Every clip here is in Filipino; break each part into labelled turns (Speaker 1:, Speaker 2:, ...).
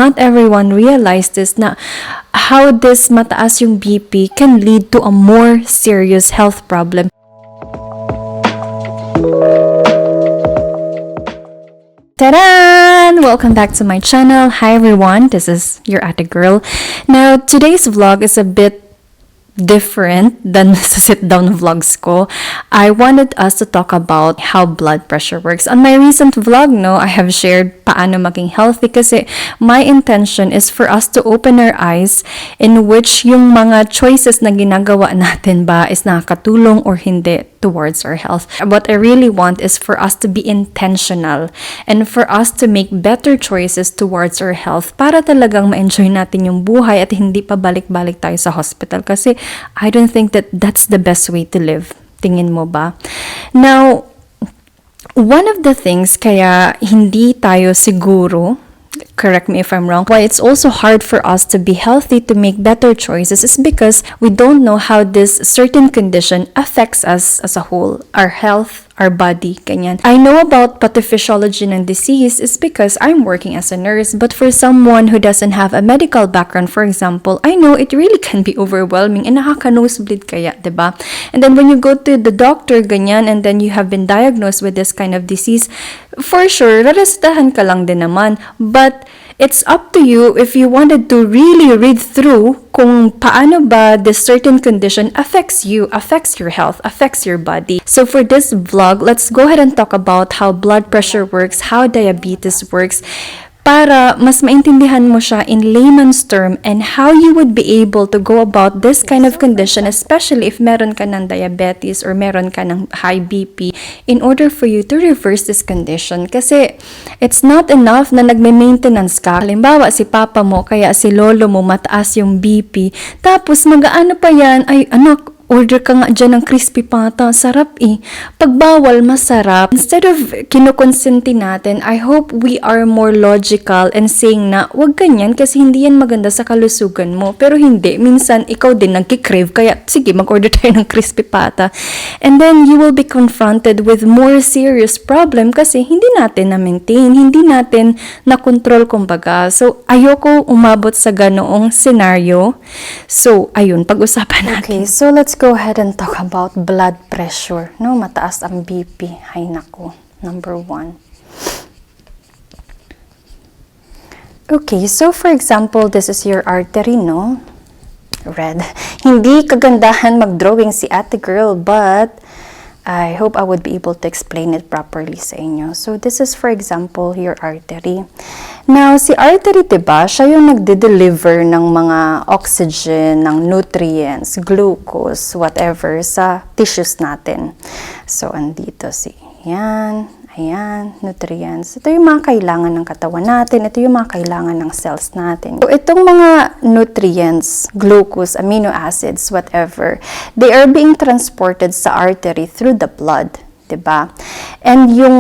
Speaker 1: Not everyone realize this na how this mataas yung BP can lead to a more serious health problem. Taran! Welcome back to my channel. Hi everyone, this is your ate girl. Now, today's vlog is a bit different than sa sit-down vlogs ko. I wanted us to talk about how blood pressure works. On my recent vlog, I have shared paano maging healthy kasi my intention is for us to open our eyes in which yung mga choices na ginagawa natin ba is nakakatulong or hindi towards our health. What I really want is for us to be intentional and for us to make better choices towards our health para talagang ma-enjoy natin yung buhay at hindi pa balik-balik tayo sa hospital kasi I don't think that that's the best way to live. Tingin mo ba? Now, one of the things kaya hindi tayo siguro, correct me if I'm wrong, why it's also hard for us to be healthy, to make better choices is because we don't know how this certain condition affects us as a whole, our health, our body, ganyan. I know about pathophysiology ng disease is because I'm working as a nurse, but for someone who doesn't have a medical background, for example, I know it really can be overwhelming and nakaka-nosebleed kaya, diba? And then when you go to the doctor, ganyan, and then you have been diagnosed with this kind of disease, for sure, rarestahan ka lang din naman, but it's up to you if you wanted to really read through kung paano ba this certain condition affects you, affects your health, affects your body. So for this vlog, let's go ahead and talk about how blood pressure works, how diabetes works, para mas maintindihan mo siya in layman's term and how you would be able to go about this kind of condition, especially if meron ka ng diabetes or meron ka ng high BP, in order for you to reverse this condition. Kasi it's not enough na nagme-maintenance ka. Halimbawa, si papa mo, kaya si lolo mo mataas yung BP, tapos mag-aano pa yan, ay anak, order ka nga dyan ng crispy pata. Sarap eh. Pag bawal, masarap. Instead of kinukonsenti natin, I hope we are more logical and saying na, wag ganyan kasi hindi yan maganda sa kalusugan mo. Pero hindi. Minsan, ikaw din nagkikrave. Kaya, sige, mag-order tayo ng crispy pata. And then, you will be confronted with more serious problem kasi hindi natin na-maintain. Hindi natin na-control kumbaga. So, ayoko umabot sa ganoong scenario. So, ayun, pag-usapan natin. Okay, so let's go ahead and talk about blood pressure. No, mataas ang BP. Ay nako, number 1. Okay, so for example, this is your artery, no? Red. Hindi kagandahan mag-drawing si ate girl, but I hope I would be able to explain it properly sa inyo. So this is, for example, your artery. Now, si artery, diba, siya yung nagde-deliver ng mga oxygen, ng nutrients, glucose, whatever, sa tissues natin. So, andito si, ayan, nutrients. Ito yung mga kailangan ng katawan natin. Ito yung mga kailangan ng cells natin. So, itong mga nutrients, glucose, amino acids, whatever, they are being transported sa artery through the blood. Diba? And yung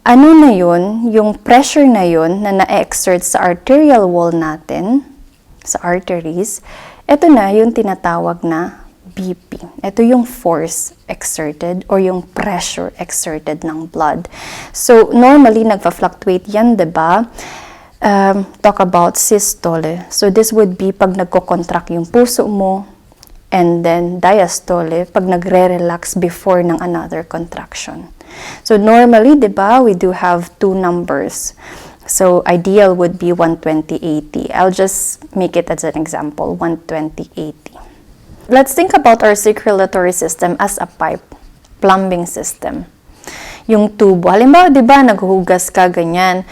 Speaker 1: ano na yun, yung pressure na yun na na-exert sa arterial wall natin, sa arteries, ito na yung tinatawag na BP. Ito yung force exerted or yung pressure exerted ng blood. So, normally, nagfa-fluctuate yan, diba? Talk about systole. So, this would be pag nagko-contract yung puso mo, and then diastole, pag nagre-relax before ng another contraction. So, normally, diba, we do have 2 numbers. So, ideal would be 120/80. I'll just make it as an example, 120/80. Let's think about our circulatory system as a pipe, plumbing system. Yung tubo, halimbawa, diba, naghuhugas ka, ganyan,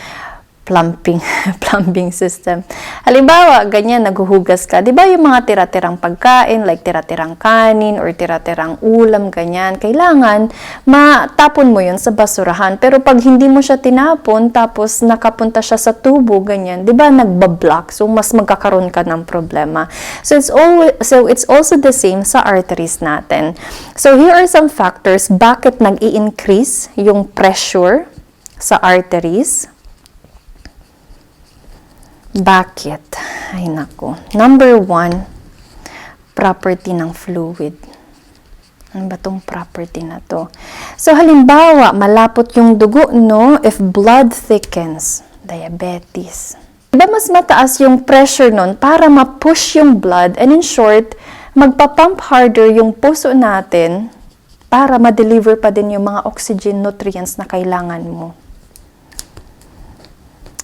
Speaker 1: plumbing system. Halimbawa, ganyan, naghuhugas ka. Diba yung mga tira-tirang pagkain, like tira-tirang kanin or tira-tirang ulam, ganyan. Kailangan matapon mo yun sa basurahan. Pero pag hindi mo siya tinapon, tapos nakapunta siya sa tubo, ganyan, diba, nagbablock. So, mas magkakaroon ka ng problema. So, it's also the same sa arteries natin. So, here are some factors bakit nag-i-increase yung pressure sa arteries. Bakit? Ay nako. Number 1, property ng fluid. Ano ba tong property na to? So, halimbawa, malapot yung dugo, no? If blood thickens, diabetes. Diba mas mataas yung pressure nun para ma-push yung blood, and in short, magpa-pump harder yung puso natin para ma-deliver pa din yung mga oxygen nutrients na kailangan mo.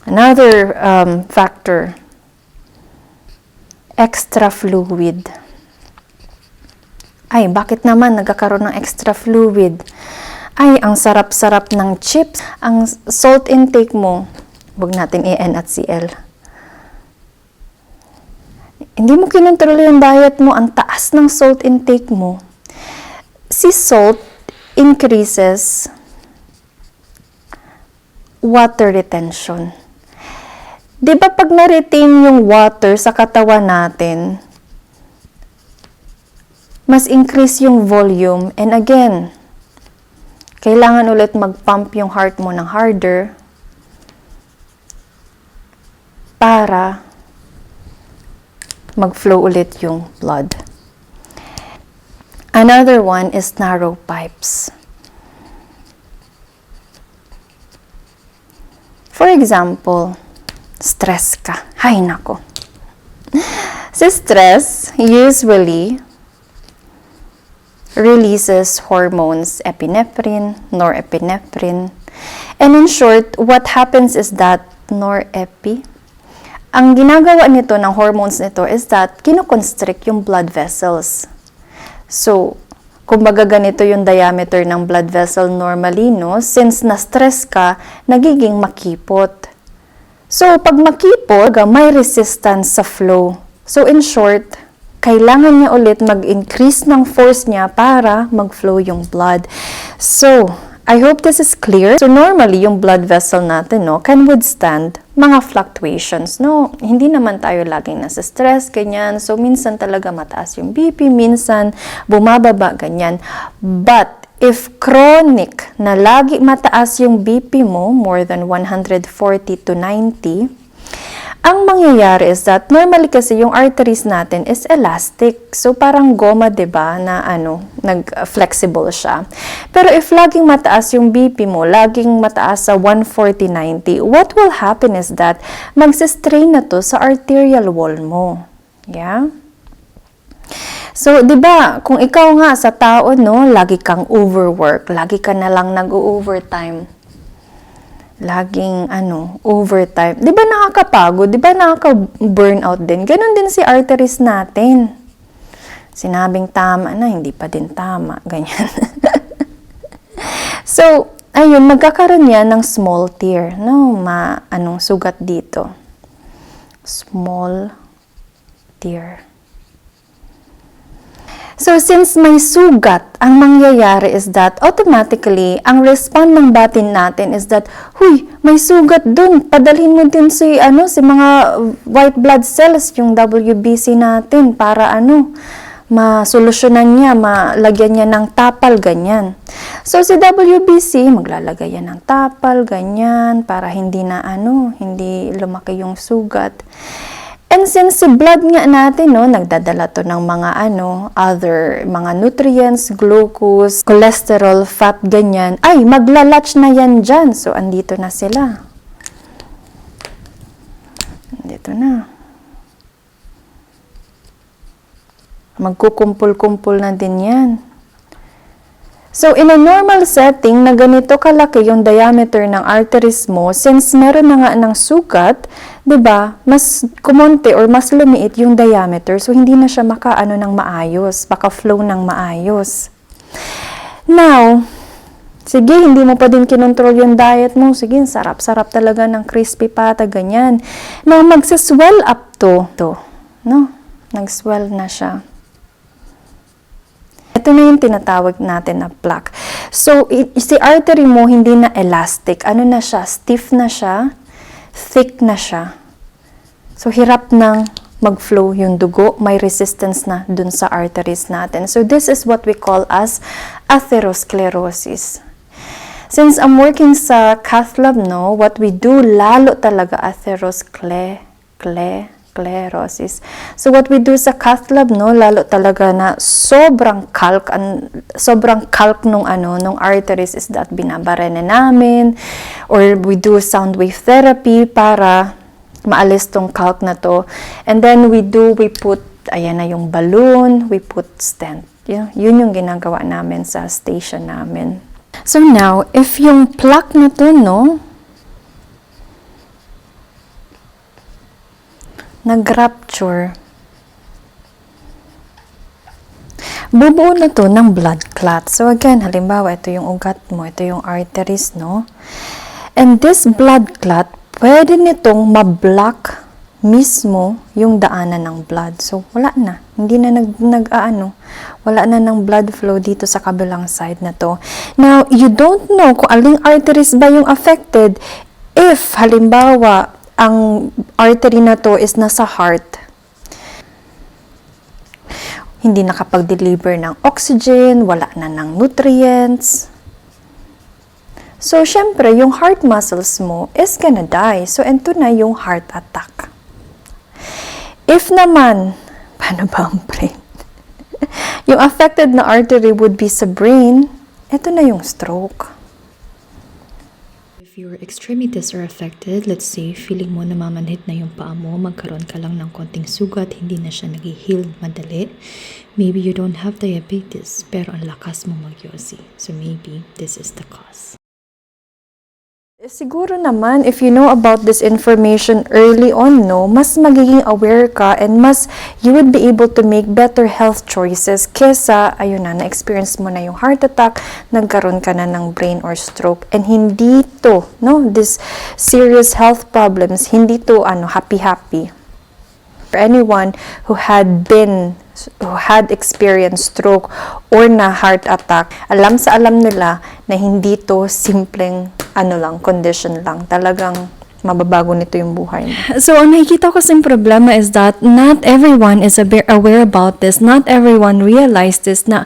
Speaker 1: Another factor, extra fluid. Ay, bakit naman nagkakaroon ng extra fluid? Ay, ang sarap-sarap ng chips. Ang salt intake mo, huwag natin i-N at CL. Hindi mo kinontrol yung diet mo, ang taas ng salt intake mo. Si salt increases water retention. Di ba pag na-retain yung water sa katawan natin, mas increase yung volume, and again, kailangan ulit mag-pump yung heart mo ng harder para mag-flow ulit yung blood. Another one is narrow pipes. For example, stress ka. Hay nako. Si stress usually releases hormones epinephrine, norepinephrine. And in short, what happens is that norepi, ang ginagawa nito ng hormones nito is that kinoconstrict yung blood vessels. So, kumbaga ganito yung diameter ng blood vessel normally, no? Since na-stress ka, nagiging makipot. So, pag makipot, may resistance sa flow. So, in short, kailangan niya ulit mag-increase ng force niya para mag-flow yung blood. So, I hope this is clear. So, normally, yung blood vessel natin, no, can withstand mga fluctuations, no? Hindi naman tayo laging nasa stress, ganyan. So, minsan talaga mataas yung BP, minsan bumababa, ganyan. But, if chronic na lagi mataas yung BP mo, more than 140 to 90, ang mangyayari is that, normally kasi yung arteries natin is elastic. So, parang goma, diba, na nag-flexible siya. Pero if laging mataas yung BP mo, laging mataas sa 140-90, what will happen is that, magsistrain na to sa arterial wall mo. Yeah? So, diba, kung ikaw nga sa tao, no, lagi kang overwork, lagi ka na lang nag-overtime, laging overtime. 'Di ba nakakapagod? 'Di ba nakaka-burnout din? Ganon din si arteries natin. Sinabing tama na, hindi pa din tama, ganyan. So, ayun, magkakaroon yan ng small tear, no? Sugat dito. Small tear. So, since may sugat, ang mangyayari is that automatically, ang respond ng batin natin is that, huy, may sugat dun, padalhin mo din si mga white blood cells, yung WBC natin, para masolusyonan niya, malagyan niya ng tapal, ganyan. So, si WBC, maglalagay yan ng tapal, ganyan, para hindi lumaki yung sugat. And since si blood nga natin, no, nagdadala to ng mga other mga nutrients, glucose, cholesterol, fat, ganyan, ay, maglalatch na yan dyan. So, andito na sila. Andito na. Magkukumpul-kumpul na din yan. So, in a normal setting na ganito kalaki yung diameter ng arteries mo, since meron na nga ng sugat, 'di ba? Mas kumonte or mas lumiit yung diameter, so hindi na siya ng maayos, flow ng maayos. Now, sige, hindi mo pa din kinontrol yung diet mo. Sige, sarap-sarap talaga ng crispy pata, ganyan. Now, magsiswell up to, no? Nag-swell na siya. Ito na yung tinatawag natin na plaque. So, si artery mo hindi na elastic. Na siya? Stiff na siya. Thick na siya. So, hirap nang mag-flow yung dugo. May resistance na dun sa arteries natin. So, this is what we call as atherosclerosis. Since I'm working sa cath lab, no, what we do, lalo talaga atherosclerosis. So, what we do sa cath lab, no, lalo talaga na sobrang calc nung arteries is that binabarena namin, or we do sound wave therapy para maalis tong calc na to. And then we put, ayan na yung balloon, we put stent. Yun yung ginagawa namin sa station namin. So now, if yung plaque na to, no, nag-rupture, bubuo na to ng blood clot. So again, halimbawa, ito yung ugat mo, ito yung arteries, no? And this blood clot, pwede nitong ma-block mismo yung daanan ng blood. So, wala na. Hindi na wala na ng blood flow dito sa kabilang side na to. Now, you don't know kung aling arteries ba yung affected if, halimbawa, ang artery na to is nasa heart. Hindi nakapag-deliver ng oxygen, wala na ng nutrients. So, syempre, yung heart muscles mo is gonna die. So, ito na yung heart attack. If naman, paano ba ang brain? Yung affected na artery would be sa brain, ito na yung stroke.
Speaker 2: If your extremities are affected, let's say, feeling mo namamanhid na yung paa mo, magkaroon ka lang ng konting sugat, hindi na siya nag-heal madali. Maybe you don't have diabetes, pero ang lakas mo mag-yosi. So maybe this is the cause.
Speaker 1: Siguro naman, if you know about this information early on, no, mas magiging aware ka and mas you would be able to make better health choices kesa, ayun na-experience mo na yung heart attack, nagkaroon ka na ng brain or stroke. And hindi to, no, this serious health problems, hindi to, happy-happy. For anyone who had experienced stroke or na heart attack, alam nila na hindi to simpleng condition lang. Talagang mababago nito yung buhay mo.
Speaker 2: So, ang nakikita ko sa problema is that not everyone is aware about this. Not everyone realize this na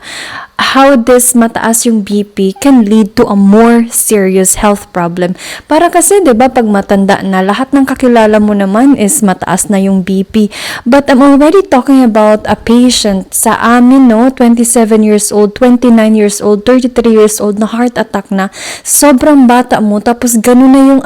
Speaker 2: how this mataas yung BP can lead to a more serious health problem. Para kasi, di ba, pag matanda na, lahat ng kakilala mo naman is mataas na yung BP. But I'm already talking about a patient sa amin, no, 27 years old, 29 years old, 33 years old, na heart attack na. Sobrang bata mo, tapos ganun na yung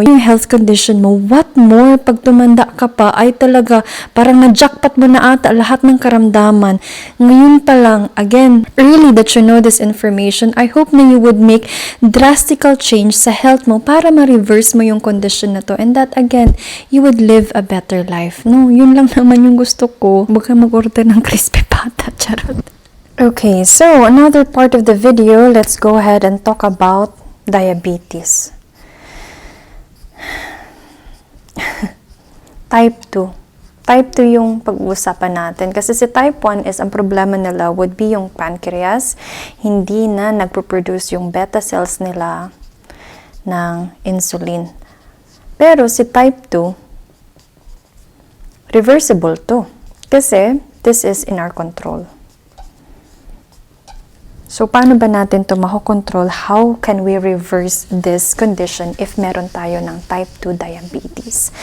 Speaker 2: yung health condition mo. What more, pag tumanda ka pa, ay talaga, parang na-jackpot mo na ata lahat ng karamdaman. Ngayon pa lang, again, early that you know this information, I hope na you would make drastical change sa health mo para ma-reverse mo yung condition na to, and that again, you would live a better life. No, yun lang naman yung gusto ko. Huwag kang mag-order ng crispy pata. Charot.
Speaker 1: Okay, so another part of the video, let's go ahead and talk about diabetes. Type 2. Type 2 yung pag-uusapan natin. Kasi si type 1 is, ang problema nila would be yung pancreas. Hindi na nagpo-produce yung beta cells nila ng insulin. Pero si type 2, reversible to. Kasi this is in our control. So, paano ba natin ito makokontrol? How can we reverse this condition if meron tayo ng type 2 diabetes?